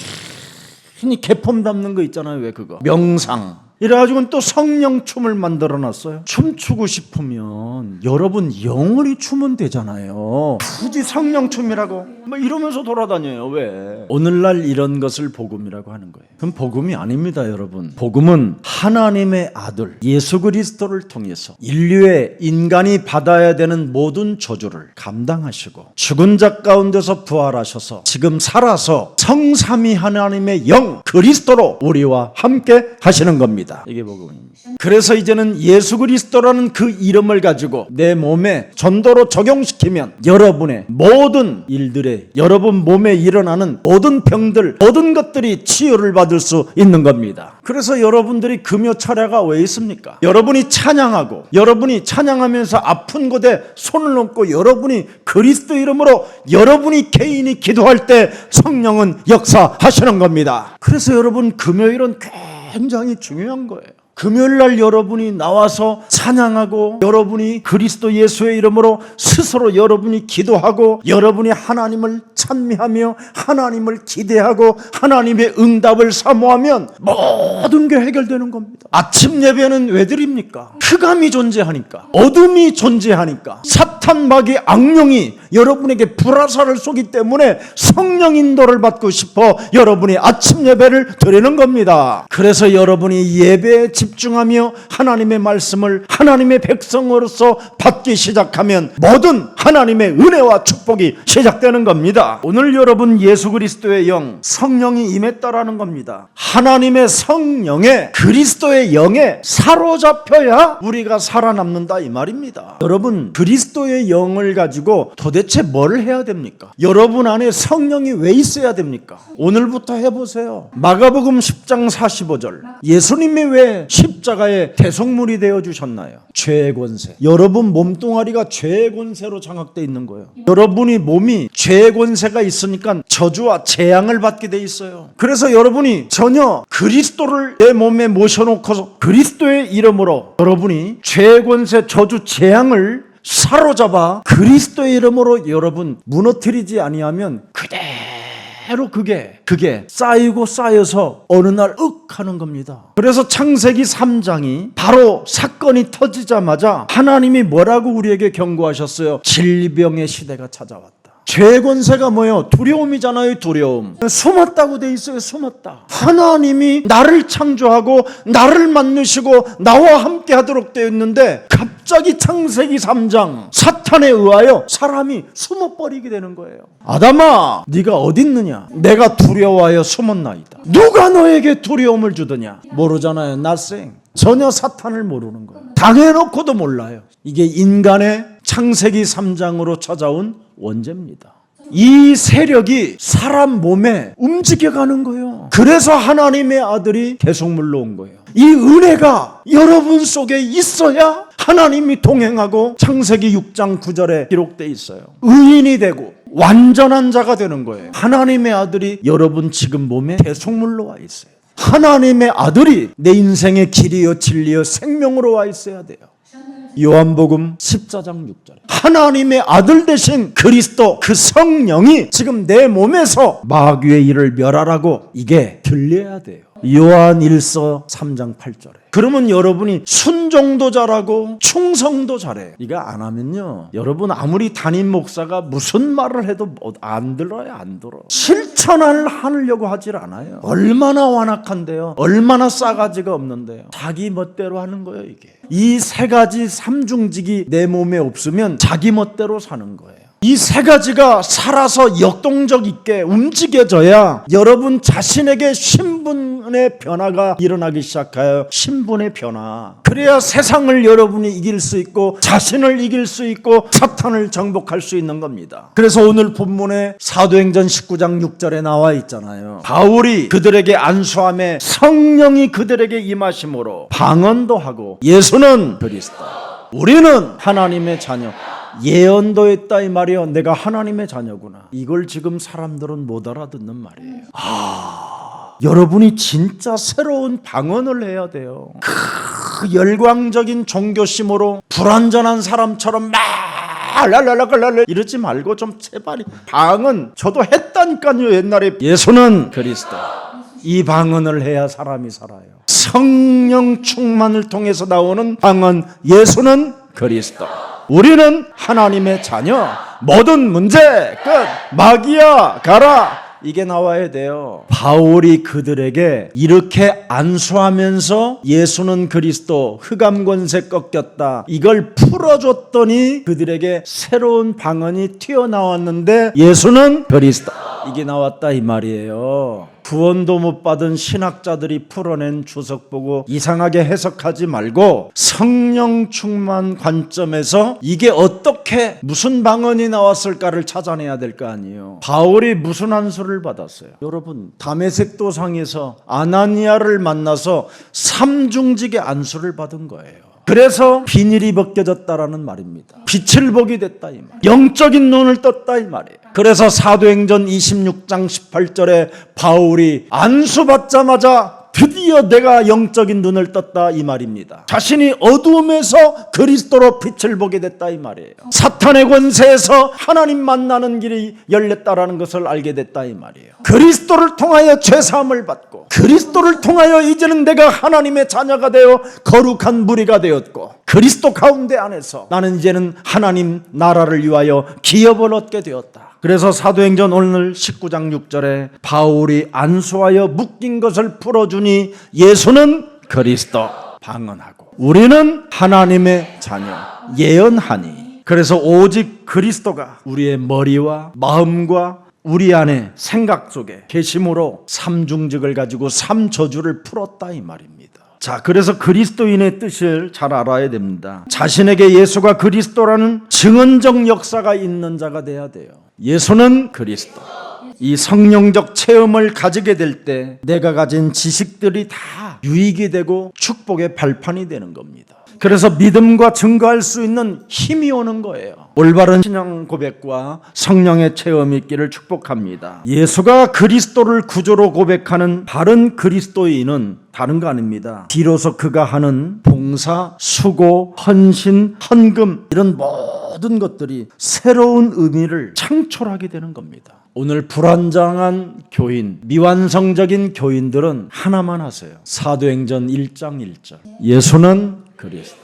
흔히 개폼 담는 거 있잖아요. 왜 그거? 명상. 이래가지고는 또 성령춤을 만들어놨어요. 춤추고 싶으면 여러분 영원히 추면 되잖아요. 굳이 성령춤이라고 뭐 이러면서 돌아다녀요. 왜? 오늘날 이런 것을 복음이라고 하는 거예요. 그럼 복음이 아닙니다. 여러분, 복음은 하나님의 아들 예수 그리스도를 통해서 인류의 인간이 받아야 되는 모든 저주를 감당하시고 죽은 자 가운데서 부활하셔서 지금 살아서 성삼위 하나님의 영 그리스도로 우리와 함께 하시는 겁니다. 이게 복음입니다. 그래서 이제는 예수 그리스도라는 그 이름을 가지고 내 몸에 전도로 적용시키면 여러분의 모든 일들에 여러분 몸에 일어나는 모든 병들 모든 것들이 치유를 받을 수 있는 겁니다. 그래서 여러분들이 금요 철야가 왜 있습니까? 여러분이 찬양하고 여러분이 찬양하면서 아픈 곳에 손을 얹고 여러분이 그리스도 이름으로 여러분이 개인이 기도할 때 성령은 역사하시는 겁니다. 그래서 여러분 금요일은 굉장히 중요한 거예요. 금요일날 여러분이 나와서 찬양하고 여러분이 그리스도 예수의 이름으로 스스로 여러분이 기도하고 여러분이 하나님을 찬미하며 하나님을 기대하고 하나님의 응답을 사모하면 모든 게 해결되는 겁니다. 아침 예배는 왜 드립니까? 흑암이 존재하니까, 어둠이 존재하니까, 사탄 마귀 악령이 여러분에게 불화살을 쏘기 때문에 성령 인도를 받고 싶어 여러분이 아침 예배를 드리는 겁니다. 그래서 여러분이 예배에 집중하며 하나님의 말씀을 하나님의 백성으로서 받기 시작하면 모든 하나님의 은혜와 축복이 시작되는 겁니다. 오늘 여러분 예수 그리스도의 영 성령이 임했다라는 겁니다. 하나님의 성령에 그리스도의 영에 사로잡혀야 우리가 살아남는다 이 말입니다. 여러분 그리스도의 영을 가지고 도대체 뭘 해야 됩니까? 여러분 안에 성령이 왜 있어야 됩니까? 오늘부터 해보세요. 마가복음 10장 45절 예수님이 왜 십자가의 대속물이 되어주셨나요? 죄의 권세. 여러분 몸뚱아리가 죄의 권세로 장악되어 있는 거예요. 여러분이 몸이 죄의 권세가 있으니까 저주와 재앙을 받게 돼 있어요. 그래서 여러분이 전혀 그리스도를 내 몸에 모셔놓고서 그리스도의 이름으로 여러분이 죄의 권세 저주 재앙을 사로잡아 그리스도의 이름으로 여러분 무너뜨리지 아니하면 그대로 그게 쌓이고 쌓여서 어느 날 하는 겁니다. 그래서 창세기 3장이 바로 사건이 터지자마자 하나님이 뭐라고 우리에게 경고하셨어요? 질병의 시대가 찾아왔다. 죄의 권세가 뭐예요? 두려움이잖아요. 두려움. 숨었다고 돼 있어요. 숨었다. 하나님이 나를 창조하고 나를 만드시고 나와 함께 하도록 되어 있는데 갑자기 창세기 3장 사탄에 의하여 사람이 숨어버리게 되는 거예요. 아담아 네가 어디 있느냐? 내가 두려워하여 숨었나이다. 누가 너에게 두려움을 주더냐? 모르잖아요. nothing. 전혀 사탄을 모르는 거예요. 당해놓고도 몰라요. 이게 인간의 창세기 3장으로 찾아온 원죄입니다. 이 세력이 사람 몸에 움직여가는 거예요. 그래서 하나님의 아들이 계속 물러온 거예요. 이 은혜가 여러분 속에 있어야 하나님이 동행하고 창세기 6장 9절에 기록되어 있어요. 의인이 되고 완전한 자가 되는 거예요. 하나님의 아들이 여러분 지금 몸에 계속 물러와 있어요. 하나님의 아들이 내 인생의 길이요 진리요 생명으로 와 있어야 돼요. 요한복음 14장 6절에 하나님의 아들 되신 그리스도 그 성령이 지금 내 몸에서 마귀의 일을 멸하라고 이게 들려야 돼요. 요한 1서 3장 8절에 그러면 여러분이 순종도 잘하고 충성도 잘해요. 이거 안 하면요 여러분 아무리 담임 목사가 무슨 말을 해도 안 들어요. 안 들어. 실천을 하려고 하질 않아요. 얼마나 완악한데요. 얼마나 싸가지가 없는데요. 자기 멋대로 하는 거예요. 이게 이 세 가지 삼중직이 내 몸에 없으면 자기 멋대로 사는 거예요. 이 세 가지가 살아서 역동적 있게 움직여져야 여러분 자신에게 신분의 변화가 일어나기 시작해요. 신분의 변화. 그래야 세상을 여러분이 이길 수 있고 자신을 이길 수 있고 사탄을 정복할 수 있는 겁니다. 그래서 오늘 본문에 사도행전 19장 6절에 나와 있잖아요. 바울이 그들에게 안수함에 성령이 그들에게 임하심으로 방언도 하고 예수는 그리스도 우리는 하나님의 자녀 예언도 했다 이 말이요. 내가 하나님의 자녀구나. 이걸 지금 사람들은 못 알아듣는 말이에요. 여러분이 진짜 새로운 방언을 해야 돼요. 열광적인 종교심으로 불완전한 사람처럼 막 랄랄랄랄랄 이러지 말고 좀 제발 방언 저도 했다니까요. 옛날에 예수는 그리스도 이 방언을 해야 사람이 살아요. 성령 충만을 통해서 나오는 방언 예수는 그리스도 우리는 하나님의 자녀 모든 문제 끝 마귀야 가라 이게 나와야 돼요. 바울이 그들에게 이렇게 안수하면서 예수는 그리스도 흑암 권세 꺾였다 이걸 풀어줬더니 그들에게 새로운 방언이 튀어나왔는데 예수는 그리스도 이게 나왔다 이 말이에요. 구원도 못 받은 신학자들이 풀어낸 주석 보고 이상하게 해석하지 말고 성령 충만 관점에서 이게 어떻게 무슨 방언이 나왔을까를 찾아내야 될 거 아니에요. 바울이 무슨 안수를 받았어요? 여러분 다메섹 도상에서 아나니아를 만나서 삼중직의 안수를 받은 거예요. 그래서 비닐이 벗겨졌다라는 말입니다. 빛을 보게 됐다 이 말. 영적인 눈을 떴다 이 말이에요. 그래서 사도행전 26장 18절에 바울이 안수받자마자 드디어 내가 영적인 눈을 떴다 이 말입니다. 자신이 어두움에서 그리스도로 빛을 보게 됐다 이 말이에요. 사탄의 권세에서 하나님 만나는 길이 열렸다라는 것을 알게 됐다 이 말이에요. 그리스도를 통하여 죄사함을 받고 그리스도를 통하여 이제는 내가 하나님의 자녀가 되어 거룩한 무리가 되었고 그리스도 가운데 안에서 나는 이제는 하나님 나라를 위하여 기업을 얻게 되었다. 그래서 사도행전 오늘 19장 6절에 바울이 안수하여 묶인 것을 풀어주니 예수는 그리스도 방언하고 우리는 하나님의 자녀 예언하니 그래서 오직 그리스도가 우리의 머리와 마음과 우리 안에 생각 속에 계심으로 삼중직을 가지고 삼저주를 풀었다 이 말입니다. 자, 그래서 그리스도인의 뜻을 잘 알아야 됩니다. 자신에게 예수가 그리스도라는 증언적 역사가 있는 자가 돼야 돼요. 예수는 그리스도. 이 성령적 체험을 가지게 될 때 내가 가진 지식들이 다 유익이 되고 축복의 발판이 되는 겁니다. 그래서 믿음과 증거할 수 있는 힘이 오는 거예요. 올바른 신앙 고백과 성령의 체험이 있기를 축복합니다. 예수가 그리스도를 구조로 고백하는 바른 그리스도인은 다른 거 아닙니다. 뒤로서 그가 하는 봉사, 수고, 헌신, 헌금 이런 모든 것들이 새로운 의미를 창출하게 되는 겁니다. 오늘 불완전한 교인, 미완성적인 교인들은 하나만 하세요. 사도행전 1장 1절 예수는 그리스도.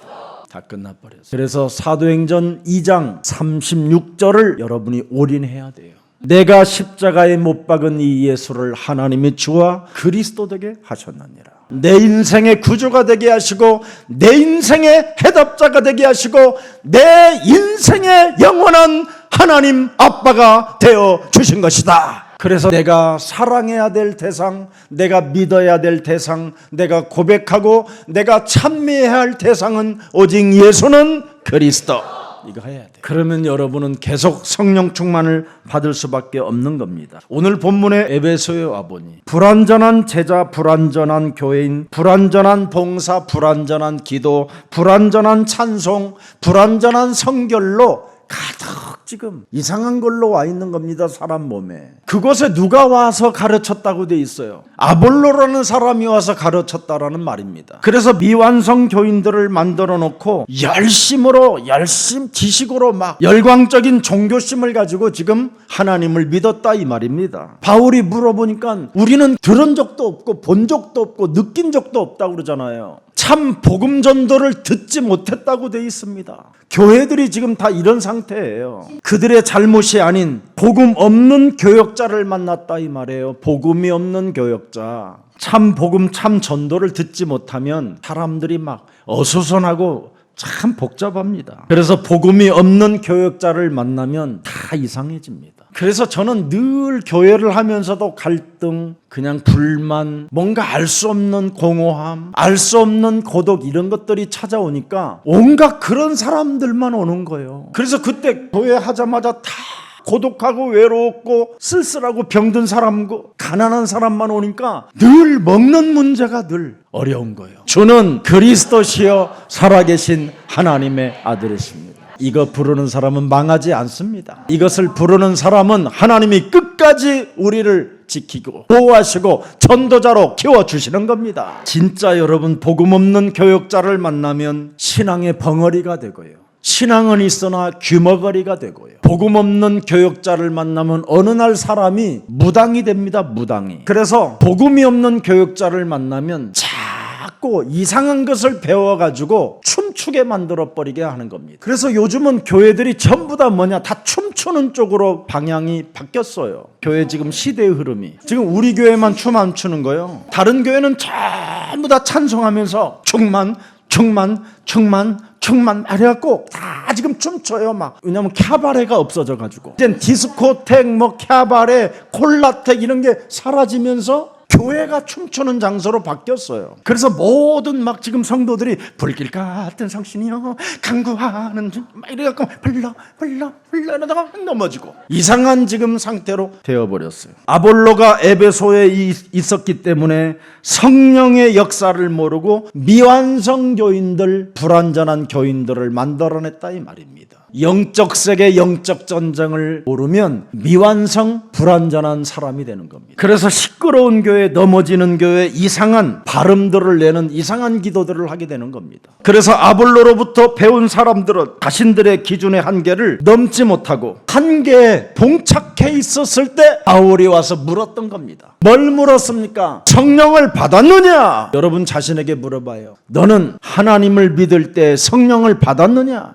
다 끝나버렸어요. 그래서 사도행전 2장 36절을 여러분이 올인해야 돼요. 내가 십자가에 못 박은 이 예수를 하나님이 주와 그리스도 되게 하셨느니라. 내 인생의 구주가 되게 하시고 내 인생의 해답자가 되게 하시고 내 인생의 영원한 하나님 아빠가 되어 주신 것이다. 그래서 내가 사랑해야 될 대상, 내가 믿어야 될 대상, 내가 고백하고 내가 찬미해야 할 대상은 오직 예수는 그리스도. 이거 해야 돼. 그러면 여러분은 계속 성령 충만을 받을 수밖에 없는 겁니다. 오늘 본문의 에베소에 와보니 불완전한 제자, 불완전한 교회인, 불완전한 봉사, 불완전한 기도, 불완전한 찬송, 불완전한 성결로 가득 지금 이상한 걸로 와 있는 겁니다. 사람 몸에. 그곳에 누가 와서 가르쳤다고 돼 있어요? 아볼로라는 사람이 와서 가르쳤다라는 말입니다. 그래서 미완성 교인들을 만들어 놓고 열심 지식으로 막 열광적인 종교심을 가지고 지금 하나님을 믿었다 이 말입니다. 바울이 물어보니까 우리는 들은 적도 없고 본 적도 없고 느낀 적도 없다고 그러잖아요. 참 복음 전도를 듣지 못했다고 돼 있습니다. 교회들이 지금 다 이런 상태예요. 그들의 잘못이 아닌 복음 없는 교역자를 만났다 이 말이에요. 복음이 없는 교역자. 참 복음, 참 전도를 듣지 못하면 사람들이 막 어수선하고 참 복잡합니다. 그래서 복음이 없는 교역자를 만나면 다 이상해집니다. 그래서 저는 늘 교회를 하면서도 갈등, 그냥 불만, 뭔가 알 수 없는 공허함, 알 수 없는 고독 이런 것들이 찾아오니까 온갖 그런 사람들만 오는 거예요. 그래서 그때 교회 하자마자 다 고독하고 외롭고 쓸쓸하고 병든 사람고 가난한 사람만 오니까 늘 먹는 문제가 늘 어려운 거예요. 주는 그리스도시여 살아계신 하나님의 아들이십니다. 이거 부르는 사람은 망하지 않습니다. 이것을 부르는 사람은 하나님이 끝까지 우리를 지키고 보호하시고 전도자로 키워주시는 겁니다. 진짜 여러분 복음 없는 교역자를 만나면 신앙의 벙어리가 되고요. 신앙은 있으나 귀머거리가 되고요. 복음 없는 교역자를 만나면 어느 날 사람이 무당이 됩니다. 무당이. 그래서 복음이 없는 교역자를 만나면 자꾸 이상한 것을 배워가지고 춤추게 만들어버리게 하는 겁니다. 그래서 요즘은 교회들이 전부 다 뭐냐, 다 춤추는 쪽으로 방향이 바뀌었어요. 교회 지금 시대의 흐름이. 지금 우리 교회만 춤 안 추는 거예요. 다른 교회는 전부 다 찬송하면서 충만 해갖고 다 지금 춤춰요 막. 왜냐면 캬바레가 없어져가지고 이젠 디스코텍, 뭐 캬바레, 콜라텍 이런 게 사라지면서 교회가 춤추는 장소로 바뀌었어요. 그래서 모든 막 지금 성도들이 불길 같은 성신이요 강구하는 막 이래갖고 흘러다가 넘어지고 이상한 지금 상태로 되어버렸어요. 아볼로가 에베소에 있었기 때문에 성령의 역사를 모르고 미완성 교인들, 불완전한 교인들을 만들어냈다 이 말입니다. 영적 세계, 영적 전쟁을 모르면 미완성, 불완전한 사람이 되는 겁니다. 그래서 시끄러운 교회, 넘어지는 교회, 이상한 발음들을 내는 이상한 기도들을 하게 되는 겁니다. 그래서 아볼로로부터 배운 사람들은 자신들의 기준의 한계를 넘지 못하고 한계에 봉착해 있었을 때 바울이 와서 물었던 겁니다. 뭘 물었습니까? 성령을 받았느냐? 여러분 자신에게 물어봐요. 너는 하나님을 믿을 때 성령을 받았느냐?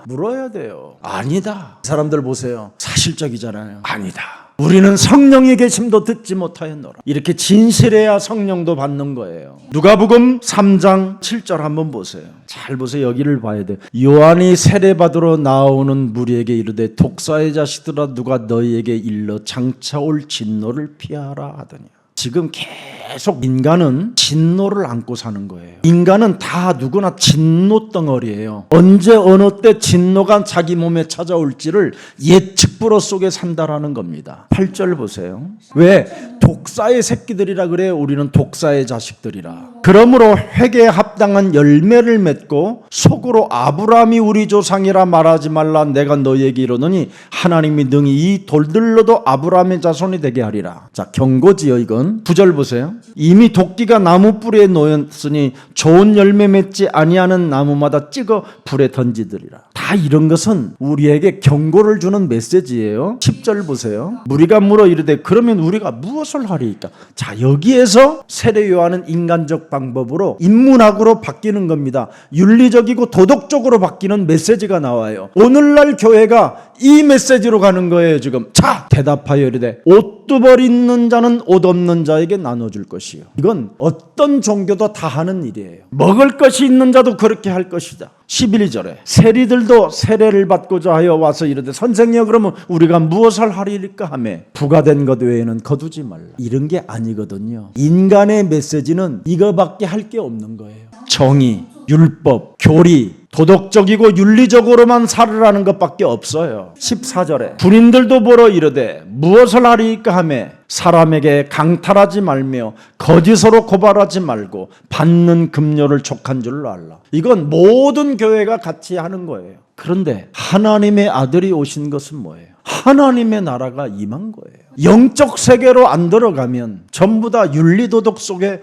물어야 돼요. 아니다. 사람들 보세요. 사실적이잖아요. 아니다. 우리는 성령의 계심도 듣지 못하였노라. 이렇게 진실해야 성령도 받는 거예요. 누가복음 3장 7절 한번 보세요. 잘 보세요. 여기를 봐야 돼요. 요한이 세례받으러 나오는 무리에게 이르되 독사의 자식들아 누가 너희에게 일러 장차 올 진노를 피하라 하더니. 지금 계속 인간은 진노를 안고 사는 거예요. 인간은 다 누구나 진노 덩어리예요. 언제 어느 때 진노가 자기 몸에 찾아올지를 예측불허 속에 산다라는 겁니다. 8절 보세요. 왜? 독사의 새끼들이라 그래요. 우리는 독사의 자식들이라. 그러므로 회개에 합당한 열매를 맺고 속으로 아브라함이 우리 조상이라 말하지 말라. 내가 너희에게 이르노니 하나님이 능히 이 돌들로도 아브라함의 자손이 되게 하리라. 자, 경고지요 이건. 9절 보세요. 이미 도끼가 나무 뿌리에 놓였으니 좋은 열매 맺지 아니하는 나무마다 찍어 불에 던지더리라. 다 이런 것은 우리에게 경고를 주는 메시지예요. 10절 보세요. 무리가 물어 이르되 그러면 우리가 무엇을 하리이까? 자, 여기에서 세례 요한은 인간적 방법으로 인문학으로 바뀌는 겁니다. 윤리적이고 도덕적으로 바뀌는 메시지가 나와요. 오늘날 교회가 이 메시지로 가는 거예요 지금. 자, 대답하여 이르되 옷두벌 있는 자는 옷 없는 자에게 나눠줄 것이요. 이건 어떤 종교도 다 하는 일이에요. 먹을 것이 있는 자도 그렇게 할 것이다. 12절에 세리들도 세례를 받고자 하여 와서 이르되 선생이여 그러면 우리가 무엇을 하리까 하며 부가된 것 외에는 거두지 말라. 이런 게 아니거든요. 인간의 메시지는 이거밖에 할 게 없는 거예요. 정의, 율법, 교리, 도덕적이고 윤리적으로만 살으라는 것밖에 없어요. 14절에 군인들도 보러 이르되 무엇을 하리까 하며 사람에게 강탈하지 말며 거짓으로 고발하지 말고 받는 급료를 족한 줄로 알라. 이건 모든 교회가 같이 하는 거예요. 그런데 하나님의 아들이 오신 것은 뭐예요? 하나님의 나라가 임한 거예요. 영적 세계로 안 들어가면 전부 다 윤리도덕 속에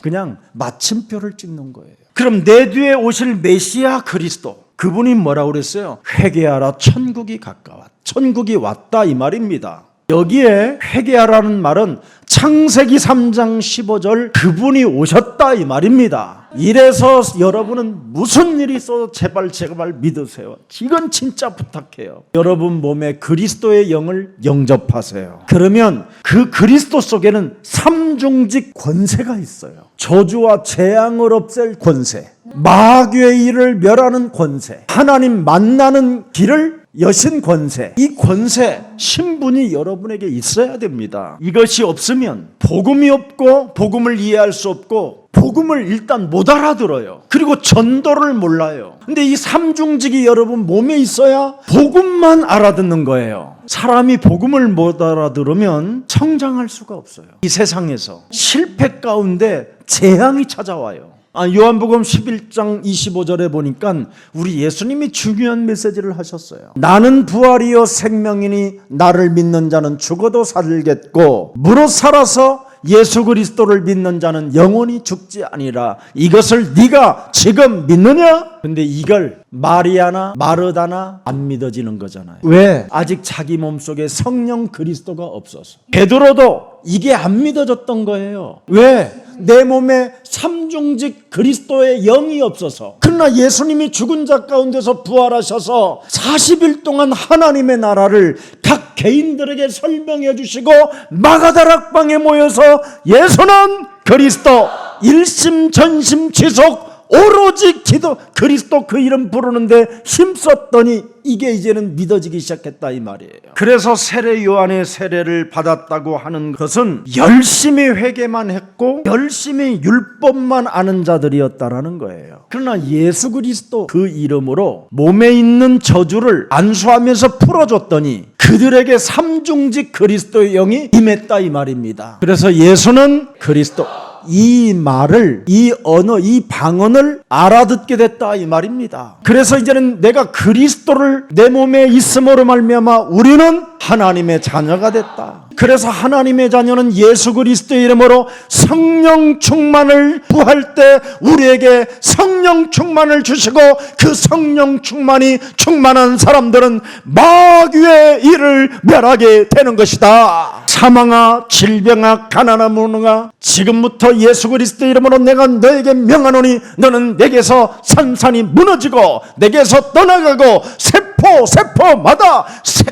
그냥 마침표를 찍는 거예요. 그럼 내 뒤에 오실 메시아 그리스도, 그분이 뭐라고 그랬어요? 회개하라, 천국이 가까웠다. 천국이 왔다 이 말입니다. 여기에 회개하라는 말은 창세기 3장 15절 그분이 오셨다 이 말입니다. 이래서 여러분은 무슨 일이 있어도 제발 믿으세요. 이건 진짜 부탁해요. 여러분 몸에 그리스도의 영을 영접하세요. 그러면 그 그리스도 속에는 삼중직 권세가 있어요. 저주와 재앙을 없앨 권세, 마귀의 일을 멸하는 권세, 하나님 만나는 길을 여신 권세, 이 권세, 신분이 여러분에게 있어야 됩니다. 이것이 없으면 복음이 없고 복음을 이해할 수 없고 복음을 일단 못 알아들어요. 그리고 전도를 몰라요. 근데 이 삼중직이 여러분 몸에 있어야 복음만 알아듣는 거예요. 사람이 복음을 못 알아들으면 성장할 수가 없어요. 이 세상에서 실패 가운데 재앙이 찾아와요. 요한복음 11장 25절에 보니까 우리 예수님이 중요한 메시지를 하셨어요. 나는 부활이요 생명이니 나를 믿는 자는 죽어도 살겠고 무릇 살아서 예수 그리스도를 믿는 자는 영원히 죽지 아니라. 이것을 네가 지금 믿느냐? 근데 이걸 마리아나 마르다나 안 믿어지는 거잖아요. 왜? 아직 자기 몸속에 성령 그리스도가 없어서. 베드로도 이게 안 믿어졌던 거예요. 왜? 내 몸에 삼중직 그리스도의 영이 없어서. 그러나 예수님이 죽은 자 가운데서 부활하셔서 40일 동안 하나님의 나라를 각 개인들에게 설명해 주시고 마가다락방에 모여서 예수는 그리스도 일심전심지속 오로지 기도 그리스도 그 이름 부르는데 힘썼더니 이게 이제는 믿어지기 시작했다 이 말이에요. 그래서 세례 요한의 세례를 받았다고 하는 것은 열심히 회개만 했고 열심히 율법만 아는 자들이었다라는 거예요. 그러나 예수 그리스도 그 이름으로 몸에 있는 저주를 안수하면서 풀어줬더니 그들에게 삼중직 그리스도의 영이 임했다 이 말입니다. 그래서 예수는 그리스도, 이 말을, 이 언어, 이 방언을 알아듣게 됐다 이 말입니다. 그래서 이제는 내가 그리스도를 내 몸에 있음으로 말미암아 우리는 하나님의 자녀가 됐다. 그래서 하나님의 자녀는 예수 그리스도의 이름으로 성령 충만을 구할 때 우리에게 성령 충만을 주시고 그 성령 충만이 충만한 사람들은 마귀의 일을 멸하게 되는 것이다. 사망아 질병아 가난아 무능아 지금부터 예수 그리스도의 이름으로 내가 너에게 명하노니 너는 내게서 산산이 무너지고 내게서 떠나가고 세포마다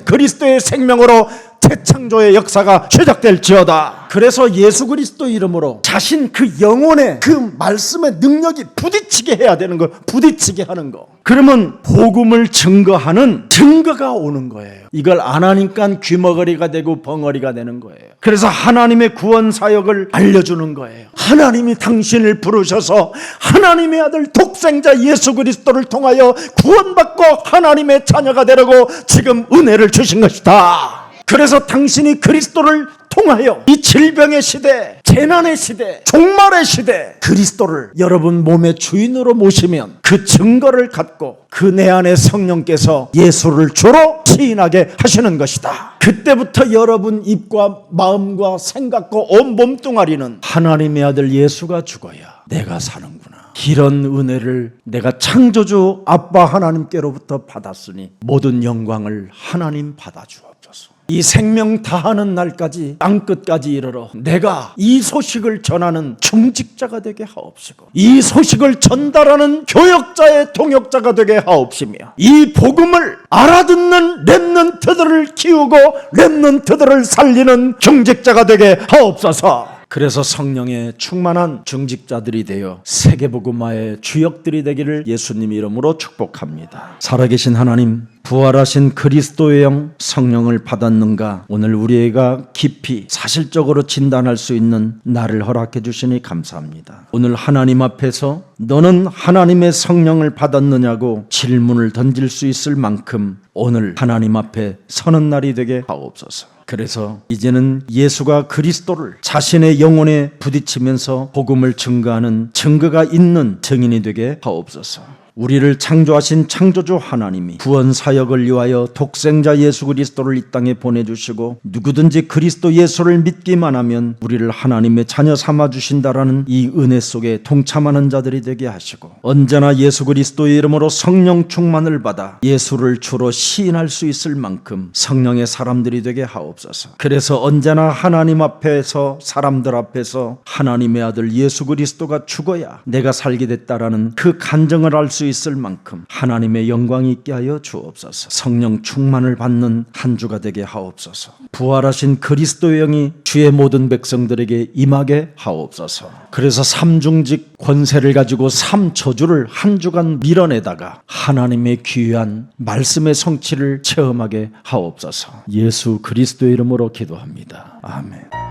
그리스도의 생명으로 재창조의 역사가 시작될지어다. 그래서 예수 그리스도 이름으로 자신 그 영혼의 그 말씀의 능력이 부딪히게 해야 되는 거, 부딪히게 하는 거. 그러면 복음을 증거하는 증거가 오는 거예요. 이걸 안 하니까 귀머거리가 되고 벙어리가 되는 거예요. 그래서 하나님의 구원 사역을 알려주는 거예요. 하나님이 당신을 부르셔서 하나님의 아들 독생자 예수 그리스도를 통하여 구원받고 하나님의 자녀가 되려고 지금 은혜를 주신 것이다. 그래서 당신이 그리스도를 통하여 이 질병의 시대, 재난의 시대, 종말의 시대 그리스도를 여러분 몸의 주인으로 모시면 그 증거를 갖고 그 내 안에 성령께서 예수를 주로 시인하게 하시는 것이다. 그때부터 여러분 입과 마음과 생각과 온 몸뚱아리는 하나님의 아들 예수가 죽어야 내가 사는구나. 이런 은혜를 내가 창조주 아빠 하나님께로부터 받았으니 모든 영광을 하나님 받아주옵소서. 이 생명 다하는 날까지 땅끝까지 이르러 내가 이 소식을 전하는 중직자가 되게 하옵시고 이 소식을 전달하는 교역자의 통역자가 되게 하옵시며 이 복음을 알아듣는 렘넌트들을 키우고 렘넌트들을 살리는 중직자가 되게 하옵소서. 그래서 성령의 충만한 중직자들이 되어 세계복음화의 주역들이 되기를 예수님 이름으로 축복합니다. 살아계신 하나님, 부활하신 그리스도의 영 성령을 받았는가? 오늘 우리가 깊이 사실적으로 진단할 수 있는 날을 허락해 주시니 감사합니다. 오늘 하나님 앞에서 너는 하나님의 성령을 받았느냐고 질문을 던질 수 있을 만큼 오늘 하나님 앞에 서는 날이 되게 하옵소서. 그래서 이제는 예수가 그리스도를 자신의 영혼에 부딪히면서 복음을 증거하는 증거가 있는 증인이 되게 하옵소서. 우리를 창조하신 창조주 하나님이 구원 사역을 위하여 독생자 예수 그리스도를 이 땅에 보내주시고 누구든지 그리스도 예수를 믿기만 하면 우리를 하나님의 자녀 삼아 주신다라는 이 은혜 속에 동참하는 자들이 되게 하시고 언제나 예수 그리스도의 이름으로 성령 충만을 받아 예수를 주로 시인할 수 있을 만큼 성령의 사람들이 되게 하옵소서. 그래서 언제나 하나님 앞에서 사람들 앞에서 하나님의 아들 예수 그리스도가 죽어야 내가 살게 됐다라는 그 간증을 할 수 있을 만큼 하나님의 영광이 있게 하여 주옵소서. 성령 충만을 받는 한 주가 되게 하옵소서. 부활하신 그리스도의 영이 주의 모든 백성들에게 임하게 하옵소서. 그래서 삼중직 권세를 가지고 삼저주를 한 주간 밀어내다가 하나님의 귀한 말씀의 성취를 체험하게 하옵소서. 예수 그리스도의 이름으로 기도합니다. 아멘.